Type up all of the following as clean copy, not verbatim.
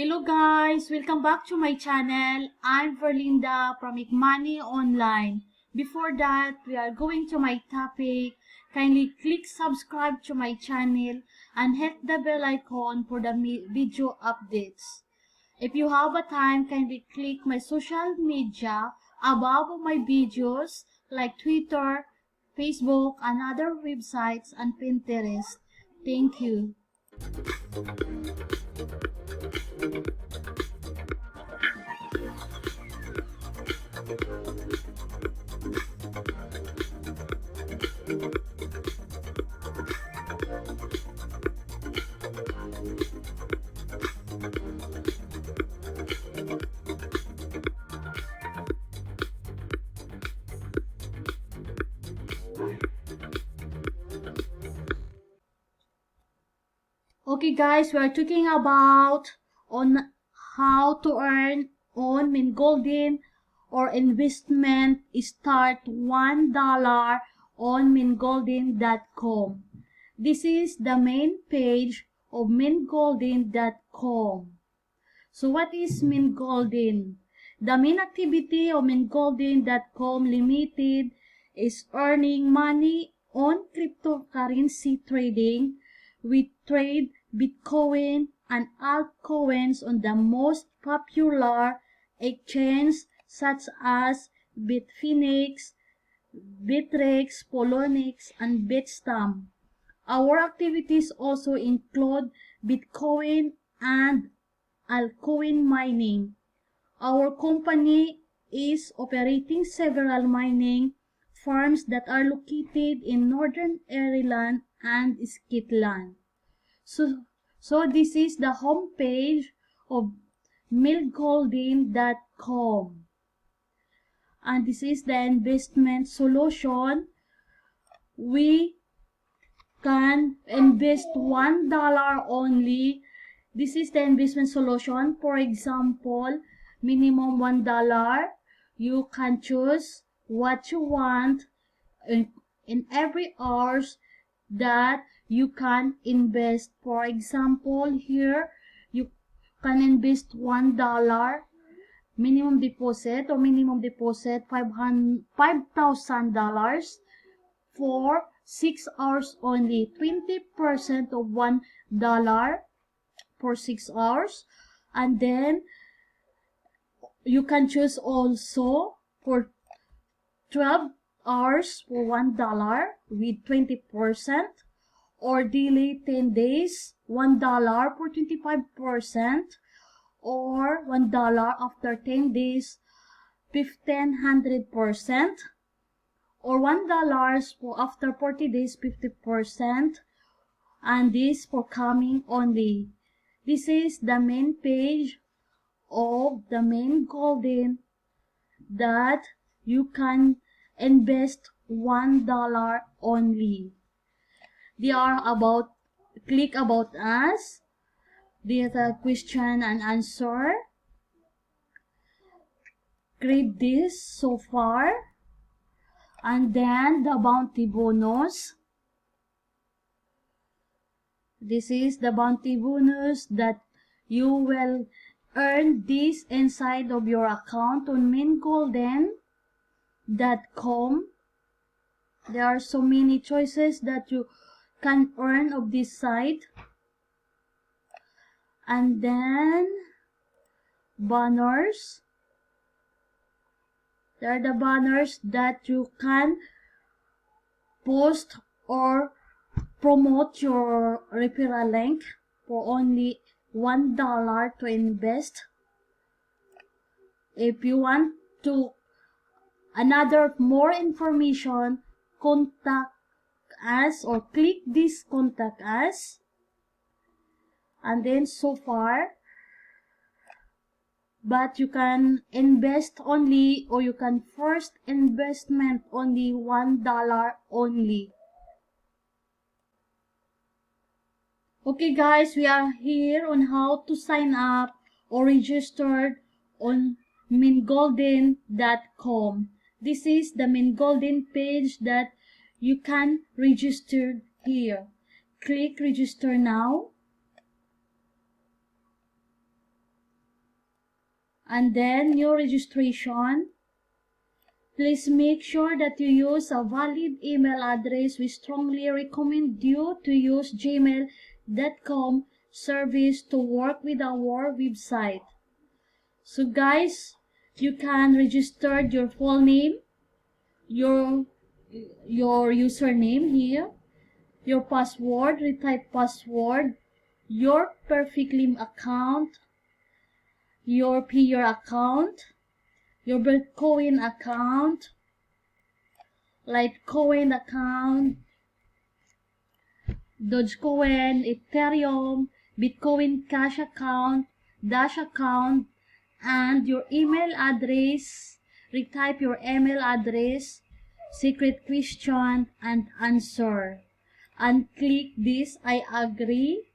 Hello guys, welcome back to my channel. I'm Verlinda from Make Money Online. Before that, we are going to my topic. Kindly click subscribe to my channel and hit the bell icon for the video updates. If you have a time, kindly click my social media above my videos like Twitter, Facebook, and other websites and Pinterest. Thank you. Okay guys, we are talking about on how to earn on Mingolden or investment. Start $1 on Mingolden.com. This is the main page of Mingolden.com. So what is Mingolden? The main activity of Mingolden.com Limited is earning money on cryptocurrency trading. We trade Bitcoin and altcoins on the most popular exchanges such as Bitfinex, Bittrex, Poloniex, and Bitstamp. Our activities also include Bitcoin and altcoin mining. Our company is operating several mining farms that are located in Northern Ireland and Scotland. So this is the homepage of Mingolden.com. And this is the investment solution. We can invest $1 only. This is the investment solution. For example, minimum $1. You can choose what you want in every hours that you can invest. For example, here you can invest $1 minimum deposit or minimum deposit $5,000 for 6 hours only. 20% of $1 for 6 hours, and then you can choose also for 12 hours for $1 with 20%, or daily 10 days $1 for 25%, or $1 after 10 days 1500%, or $1 for after 40 days 50%, and this for coming only. This is the main page of the Mingolden that you can invest $1 only. They are about click about us. There's a question and answer. Read this so far, and then the bounty bonus. This is the bounty bonus that you will earn this inside of your account on Mingolden.com. There are so many choices that you can earn of this site. And then banners. There are the banners that you can post or promote your referral link for only $1 to invest. If you want to another more information, contact us or click this contact us. And then so far, but you can invest only, or you can first investment only $1 only. Okay guys, we are here on how to sign up or register on Mingolden.com. This is the Mingolden page that you can register here. Click register now. And then new registration. Please make sure that you use a valid email address. We strongly recommend you to use gmail.com service to work with our website. So guys, you can register your full name, your username here, your password, retype password, your perfectly account, your peer account, your Bitcoin account, Litecoin account, Dogecoin, Ethereum, Bitcoin Cash account, Dash account, and your email address. Retype your email address, secret question and answer, and click this I agree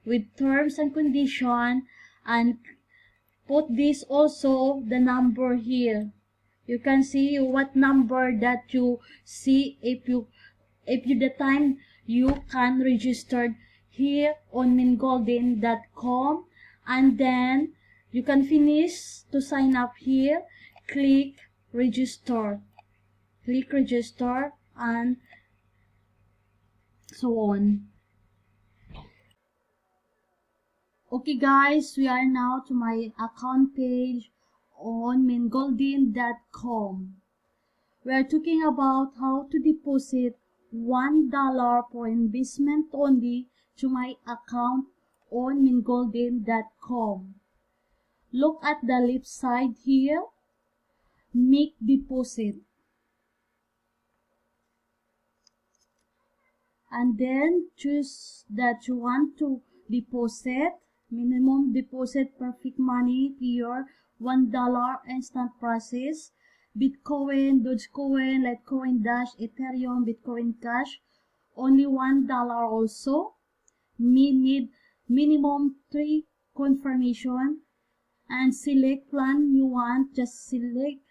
with terms and condition, and put this also the number here. You can see what number that you see if the time you can register here on Mingolden.com, and then you can finish to sign up here. Click register, and so on. Okay guys, we are now to my account page on Mingolden.com. We are talking about how to deposit $1 for investment only to my account on Mingolden.com. Look at the left side here, make deposit. And then choose that you want to deposit. Minimum deposit, perfect money, pure, $1 instant process, Bitcoin, Dogecoin, Litecoin, Dash, Ethereum, Bitcoin Cash, only $1 also. Need minimum 3 confirmation, and select plan you want. Just select,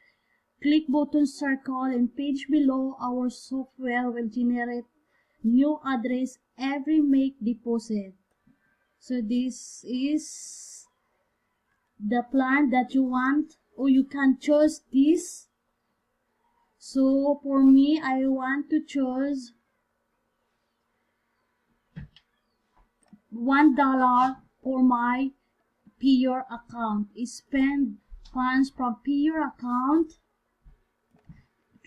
click button circle, and page below our software will generate new address every make deposit. So this is the plan that you want, or you can choose this. So for me, I want to choose $1 for my peer account. Spend funds from peer account.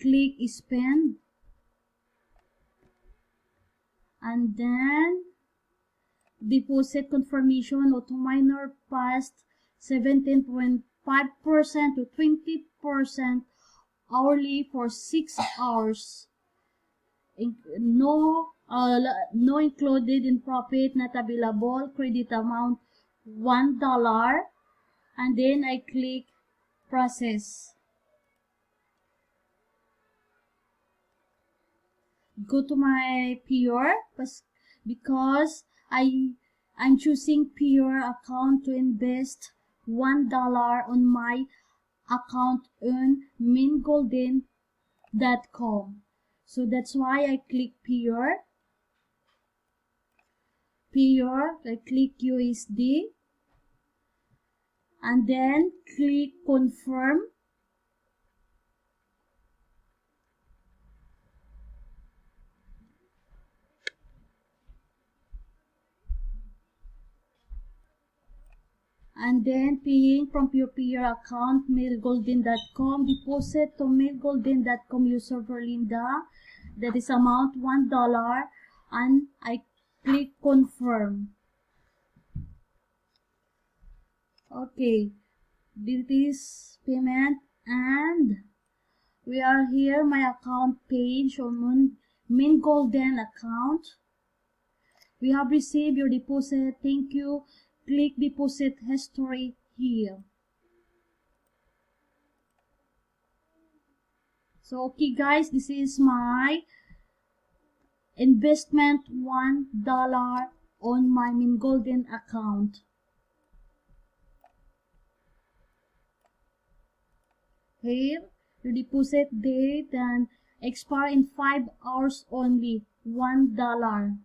Click spend, and then deposit confirmation auto minor passed 17.5% to 20% hourly for 6 hours. No included in profit, not available. Credit amount $1, and then I click process. Go to my peer because I'm choosing peer account to invest $1 on my account on Mingolden.com. So that's why I click peer. I click USD, and then click confirm. And then paying from your peer account, Mingolden.com, deposit to Mingolden.com user Verlinda. That is amount $1, and I click confirm. Okay, this is payment, and we are here my account page on Mingolden account. We have received your deposit. Thank you. Click deposit history here. So okay guys, this is my investment $1 on my Mingolden account. Here, your deposit date and expire in 5 hours only, $1.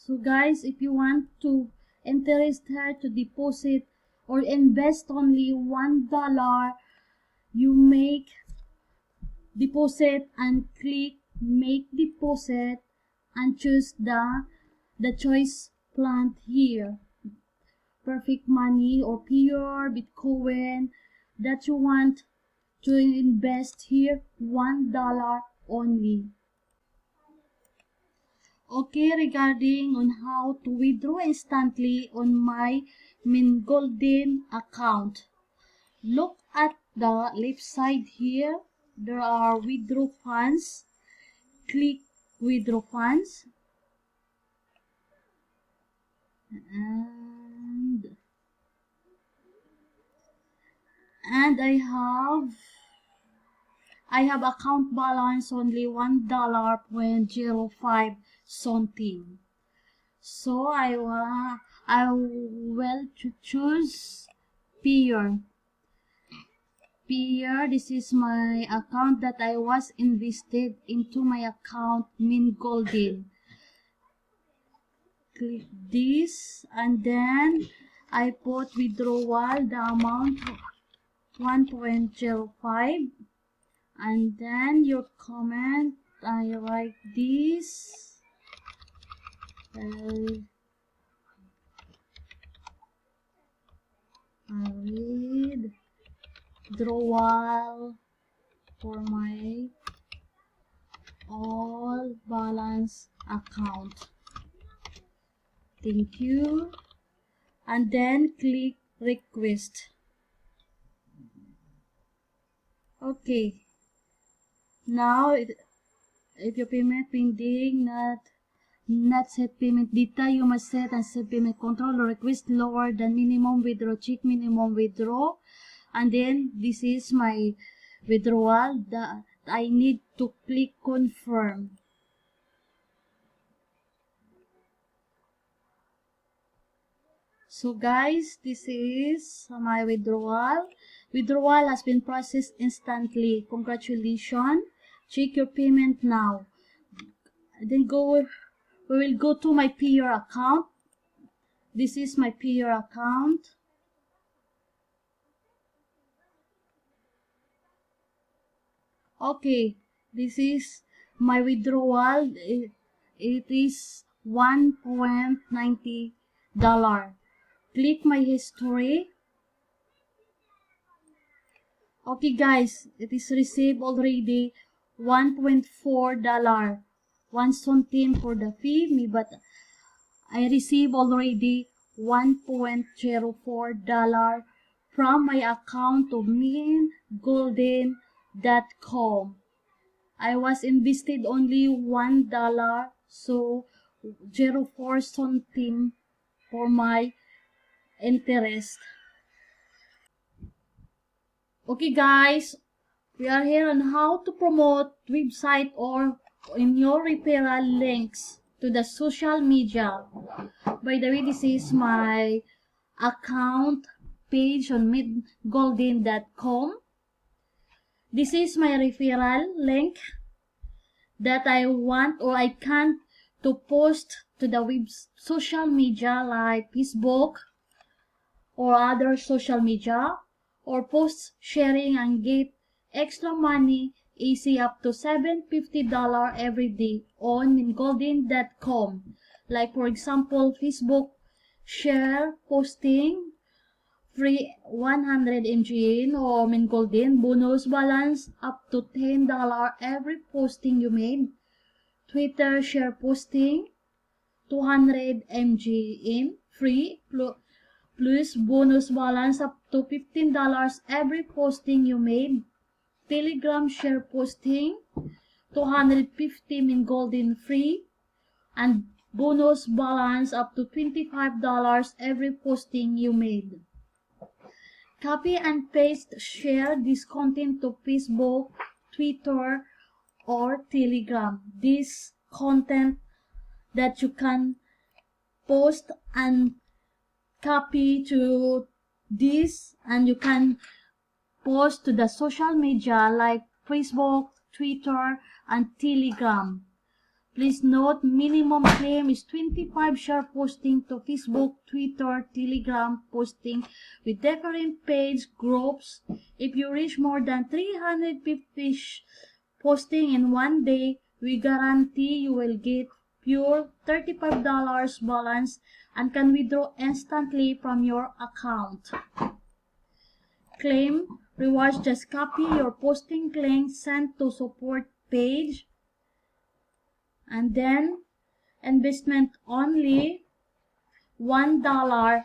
So guys, if you want to interest here to deposit or invest only $1. You make deposit and click make deposit and choose the choice plant here, perfect money or pure Bitcoin that you want to invest here, $1 only. Okay, regarding on how to withdraw instantly on my Mingolden account, look at the left side here. There are withdraw funds. Click withdraw funds, and I have account balance only $1.05 something. So I will choose Peer. This is my account that I was invested into my account Mingolden. Click this and then I put withdrawal, the amount 1.05, and then your comment, I write this. I read withdrawal for my all balance account. Thank you. And then click request. Okay. Now, if your payment pending, not set payment data, you must set and set payment control or request lower than minimum withdraw. Check minimum withdraw. And then this is my withdrawal that I need to click confirm. So guys, this is my withdrawal. Withdrawal has been processed instantly. Congratulations. Check your payment now. Then we will go to my Peer account. This is my Peer account. Okay, this is my withdrawal. It is $1.90. Click my history. Okay guys, it is received already $1.4. 1 centime for the fee, but I received already $1.04 from my account of Mingolden.com. I was invested only $1, so 0.04 centime for my interest. Okay guys, we are here on how to promote website or in your referral links to the social media. By the way, this is my account page on Mingolden.com. This is my referral link that I want or I can to post to the social media like Facebook or other social media, or post sharing and get extra money easy up to $750 every day on Mingolden.com. Like for example, Facebook share posting free 100 MGN or Mingolden bonus balance up to $10 every posting you made. Twitter share posting 200 MGN free plus bonus balance up to $15 every posting you made. Telegram share posting 250 Mingolden free and bonus balance up to $25 every posting you made. Copy and paste share this content to Facebook, Twitter, or Telegram. This content that you can post and copy to this, and you can post to the social media like Facebook, Twitter, and Telegram. Please note, minimum claim is 25 share posting to Facebook, Twitter, Telegram posting with different page groups. If you reach more than 350 posting in one day, we guarantee you will get pure $35 balance and can withdraw instantly from your account. Claim rewards: just copy your posting link, send to support page, and then investment only $1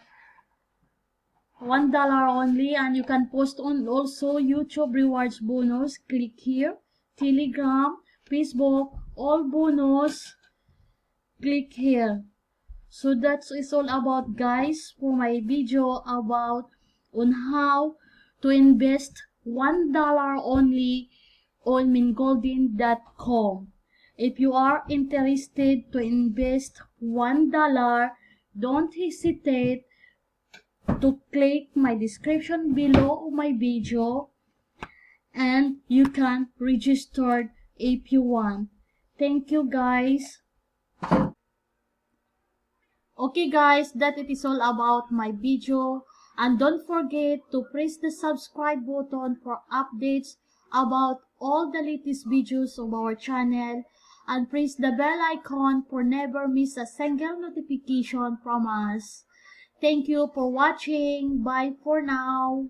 only, and you can post on also YouTube rewards bonus. Click here. Telegram, Facebook, all bonus, click here. So that's is all about, guys, for my video about on how to invest $1 only on Mingolden.com. If you are interested to invest $1, don't hesitate to click my description below my video and you can register if you want. Thank you, guys. Okay, guys, that it is all about my video, and don't forget to press the subscribe button for updates about all the latest videos of our channel, and press the bell icon for never miss a single notification from us. Thank you for watching. Bye for now.